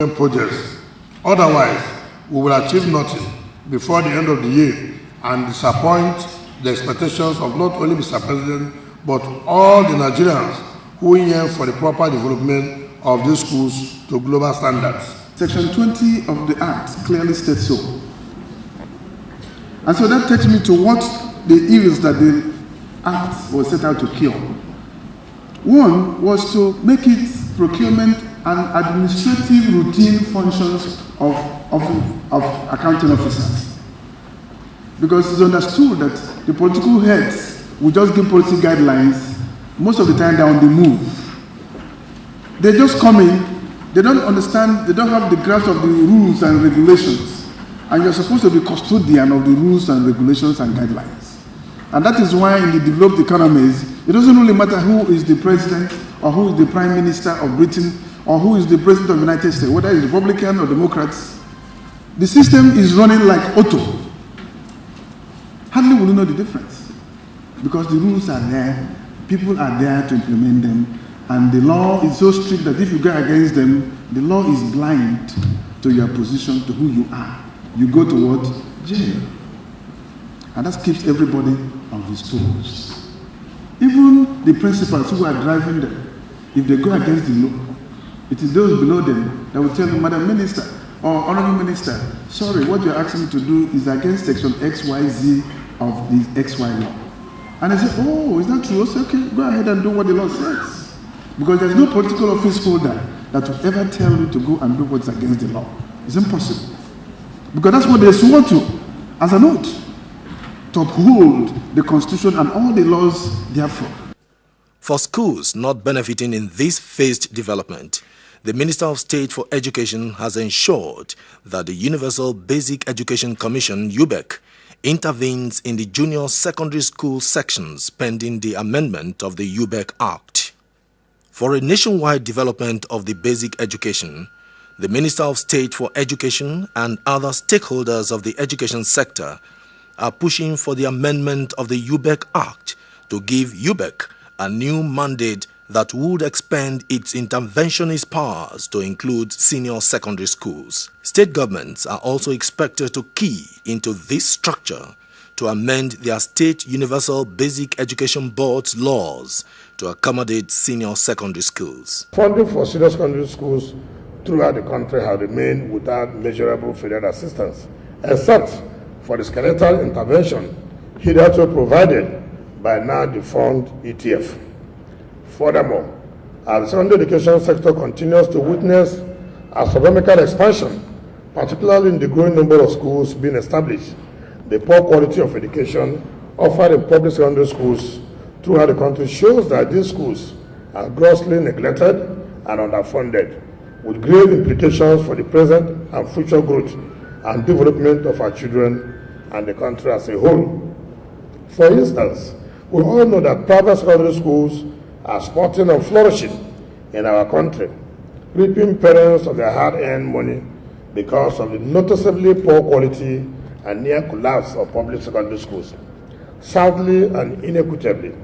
projects. Otherwise, we will achieve nothing before the end of the year and disappoint the expectations of not only Mr. President, but all the Nigerians who yearn for the proper development of these schools to global standards. Section 20 of the Act clearly states so. And so that takes me to what the evils that the Act was set out to cure. One was to make it procurement and administrative routine functions of accounting officers. Because it's understood that the political heads will just give policy guidelines. Most of the time they're on the move. They just come in, they don't understand, they don't have the grasp of the rules and regulations. And you're supposed to be custodian of the rules and regulations and guidelines. And that is why in the developed economies, it doesn't really matter who is the president or who is the prime minister of Britain or who is the president of the United States, whether it's Republican or Democrats. The system is running like auto. Hardly will you know the difference. Because the rules are there, people are there to implement them, and the law is so strict that if you go against them, the law is blind to your position, to who you are. You go to what? Jail. And that keeps everybody on his toes. Even the principals who are driving them, if they go against the law, it is those below them that will tell them, Madam Minister or Honorable Minister, sorry, what you're asking me to do is against Section XYZ of the XY law. And I say, oh, is that true? I say, okay, go ahead and do what the law says. Because there's no political office holder that will ever tell you to go and do what's against the law. It's impossible. Because that's what they swore to, as an oath, to uphold the Constitution and all the laws therefore. For schools not benefiting in this phased development, the Minister of State for Education has ensured that the Universal Basic Education Commission, UBEC, intervenes in the junior secondary school sections pending the amendment of the UBEC Act. For a nationwide development of the basic education, the Minister of State for Education and other stakeholders of the education sector are pushing for the amendment of the UBEC Act to give UBEC a new mandate that would expand its interventionist powers to include senior secondary schools. State governments are also expected to key into this structure to amend their state universal basic education board's laws to accommodate senior secondary schools. Funding for senior secondary schools throughout the country have remained without measurable federal assistance, except for the skeletal intervention hitherto provided by now defunct ETF. Furthermore, as the secondary education sector continues to witness astronomical expansion, particularly in the growing number of schools being established, the poor quality of education offered in public secondary schools throughout the country shows that these schools are grossly neglected and underfunded, with grave implications for the present and future growth and development of our children and the country as a whole. For instance, we all know that private secondary schools are sprouting and flourishing in our country, reaping parents of their hard-earned money because of the noticeably poor quality and near collapse of public secondary schools. Sadly and inequitably,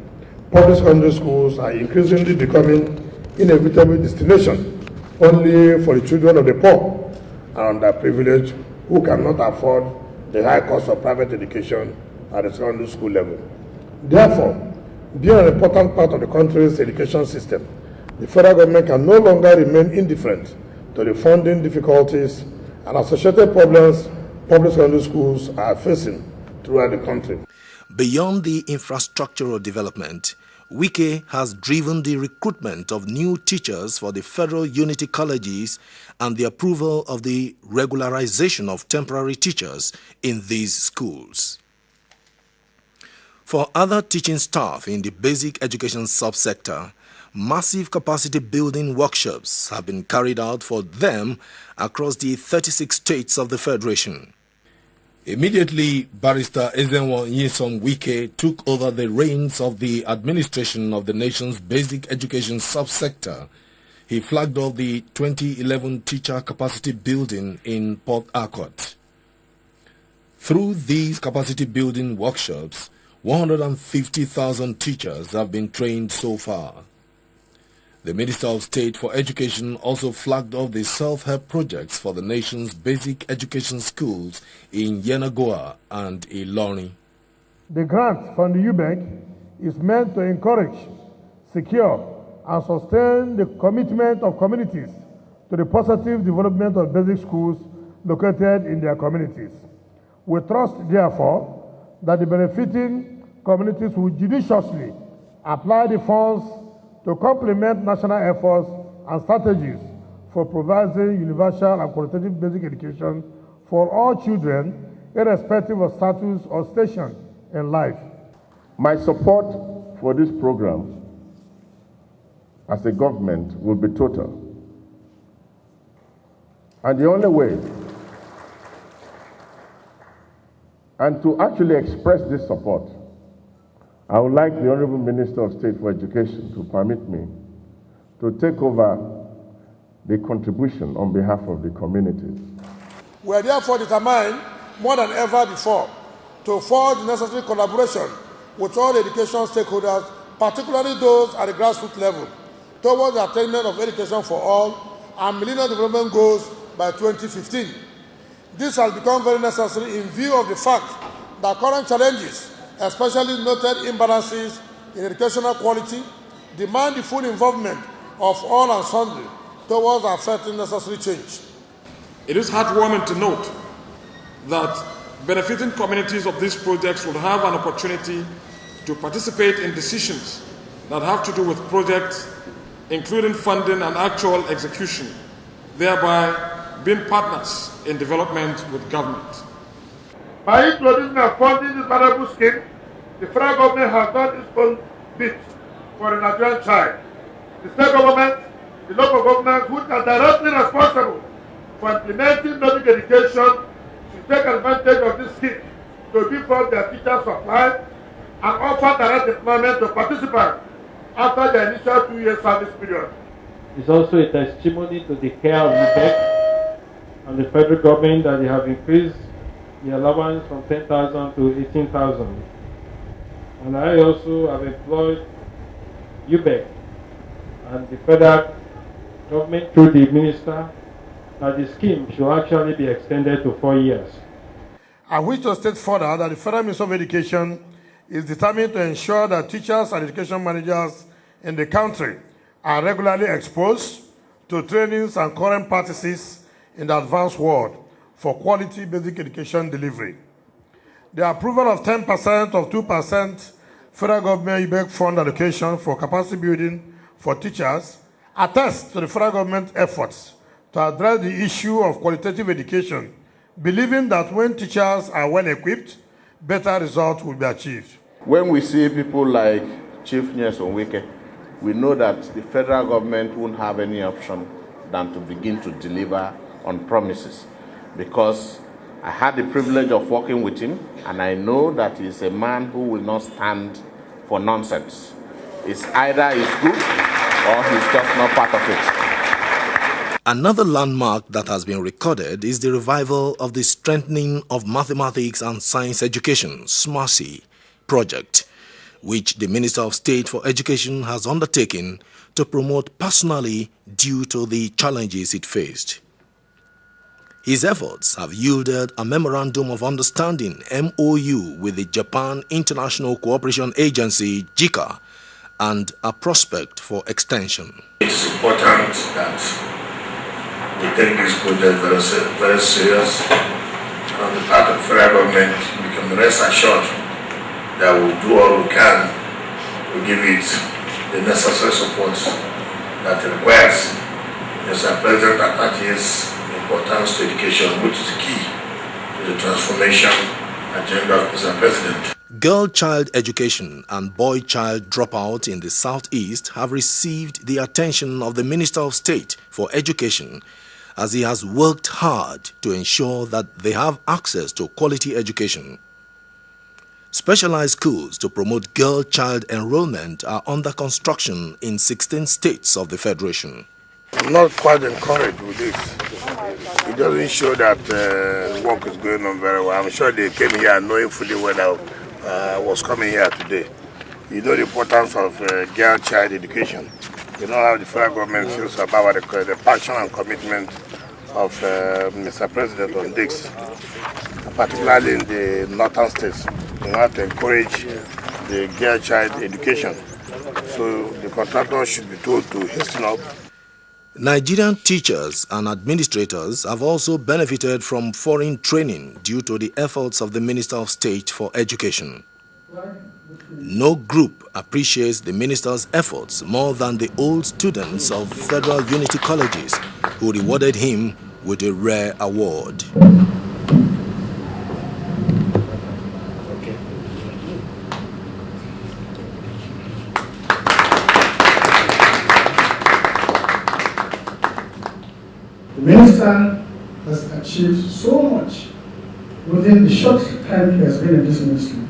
public secondary schools are increasingly becoming inevitable destination only for the children of the poor and underprivileged who cannot afford the high cost of private education at the secondary school level. Therefore, being an important part of the country's education system, the federal government can no longer remain indifferent to the funding difficulties and associated problems public secondary schools are facing throughout the country. Beyond the infrastructural development, Wike has driven the recruitment of new teachers for the federal unity colleges and the approval of the regularization of temporary teachers in these schools. For other teaching staff in the basic education subsector, massive capacity building workshops have been carried out for them across the 36 states of the Federation. Immediately, Barrister Ezenwo Nyesom Wike took over the reins of the administration of the nation's basic education subsector. He flagged off the 2011 teacher capacity building in Port Harcourt. Through these capacity building workshops, 150,000 teachers have been trained so far. The Minister of State for Education also flagged off the self-help projects for the nation's basic education schools in Yenagoa and Ilorin. The grant from the UBEC is meant to encourage, secure, and sustain the commitment of communities to the positive development of basic schools located in their communities. We trust, therefore, that the benefiting communities will judiciously apply the funds to complement national efforts and strategies for providing universal and qualitative basic education for all children, irrespective of status or station in life. My support for this program as a government will be total. And the only way, and to actually express this support, I would like the Honorable Minister of State for Education to permit me to take over the contribution on behalf of the communities. We are therefore determined more than ever before to forge necessary collaboration with all education stakeholders, particularly those at the grassroots level, towards the attainment of education for all and Millennium Development Goals by 2015. This has become very necessary in view of the fact that current challenges, especially noted imbalances in educational quality, demand the full involvement of all and sundry towards affecting necessary change. It is heartwarming to note that benefiting communities of these projects will have an opportunity to participate in decisions that have to do with projects, including funding and actual execution, thereby being partners in development with government. By introducing and funding this valuable scheme, the federal government has done its own bit for the Nigerian child. The state government, the local governments, which are directly responsible for implementing basic education, should take advantage of this scheme to beef up their teachers' supply and offer direct employment to participants after the initial 2-year service period. It's also a testimony to the care of UBEC and the federal government that they have increased the allowance from 10,000 to 18,000. And I also have employed UBEC and the federal government through the minister that the scheme should actually be extended to 4 years. I wish to state further that the Federal Ministry of Education is determined to ensure that teachers and education managers in the country are regularly exposed to trainings and current practices in the advanced world for quality basic education delivery. The approval of 10% of 2% federal government UBEC fund allocation for capacity building for teachers attests to the federal government efforts to address the issue of qualitative education, believing that when teachers are well equipped, better results will be achieved. When we see people like Chief Nyesom Wike, we know that the federal government won't have any option than to begin to deliver on promises, because I had the privilege of working with him, and I know that he's a man who will not stand for nonsense. It's either he's good or he's just not part of it. Another landmark that has been recorded is the revival of the Strengthening of Mathematics and Science Education (SMARCE) project, which the Minister of State for Education has undertaken to promote personally due to the challenges it faced. His efforts have yielded a Memorandum of Understanding (MOU) with the Japan International Cooperation Agency (JICA) and a prospect for extension. It is important that we take this project very serious, and on the part of the federal government, we can rest assured that we will do all we can to give it the necessary support that it requires. Mr. President attaches importance to education, which is key to the transformation agenda of Mr. President. Girl-child education and boy-child dropout in the Southeast have received the attention of the Minister of State for Education, as he has worked hard to ensure that they have access to quality education. Specialized schools to promote girl-child enrollment are under construction in 16 states of the Federation. I'm not quite encouraged with this. It doesn't show that work is going on very well. I'm sure they came here knowing fully well I was coming here today. You know the importance of girl-child education. You know how the federal government feels about the passion and commitment of Mr. President on this, particularly in the northern states. We want to encourage the girl child education. So the contractor should be told to hasten up. Nigerian teachers and administrators have also benefited from foreign training due to the efforts of the Minister of State for Education. No group appreciates the minister's efforts more than the old students of Federal Unity Colleges, who rewarded him with a rare award. The minister has achieved so much within the short time he has been in this ministry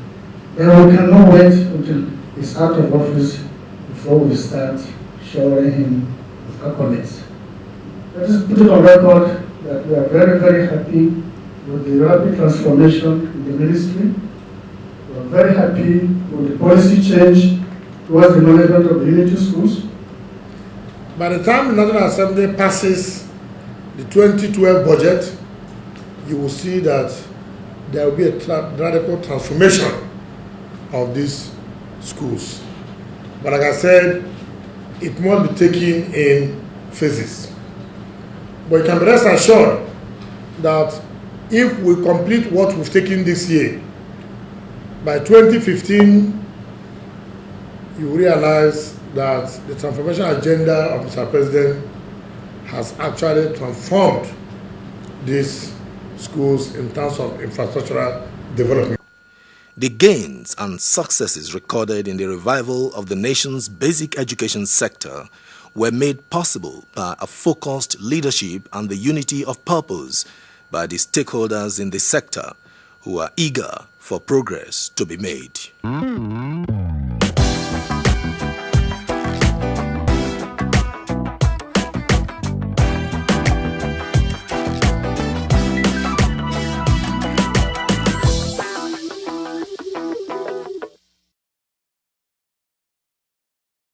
that we cannot wait until he's out of office before we start showering him with accolades. Let us put it on record that we are very, very happy with the rapid transformation in the ministry. We are very happy with the policy change towards the management of the unity schools. By the time the National Assembly passes the 2012 budget, you will see that there will be a radical transformation of these schools. But like I said, it must be taken in phases. But you can be rest assured that if we complete what we've taken this year, by 2015, you realize that the transformation agenda of Mr. President has actually transformed these schools in terms of infrastructural development. The gains and successes recorded in the revival of the nation's basic education sector were made possible by a focused leadership and the unity of purpose by the stakeholders in the sector who are eager for progress to be made.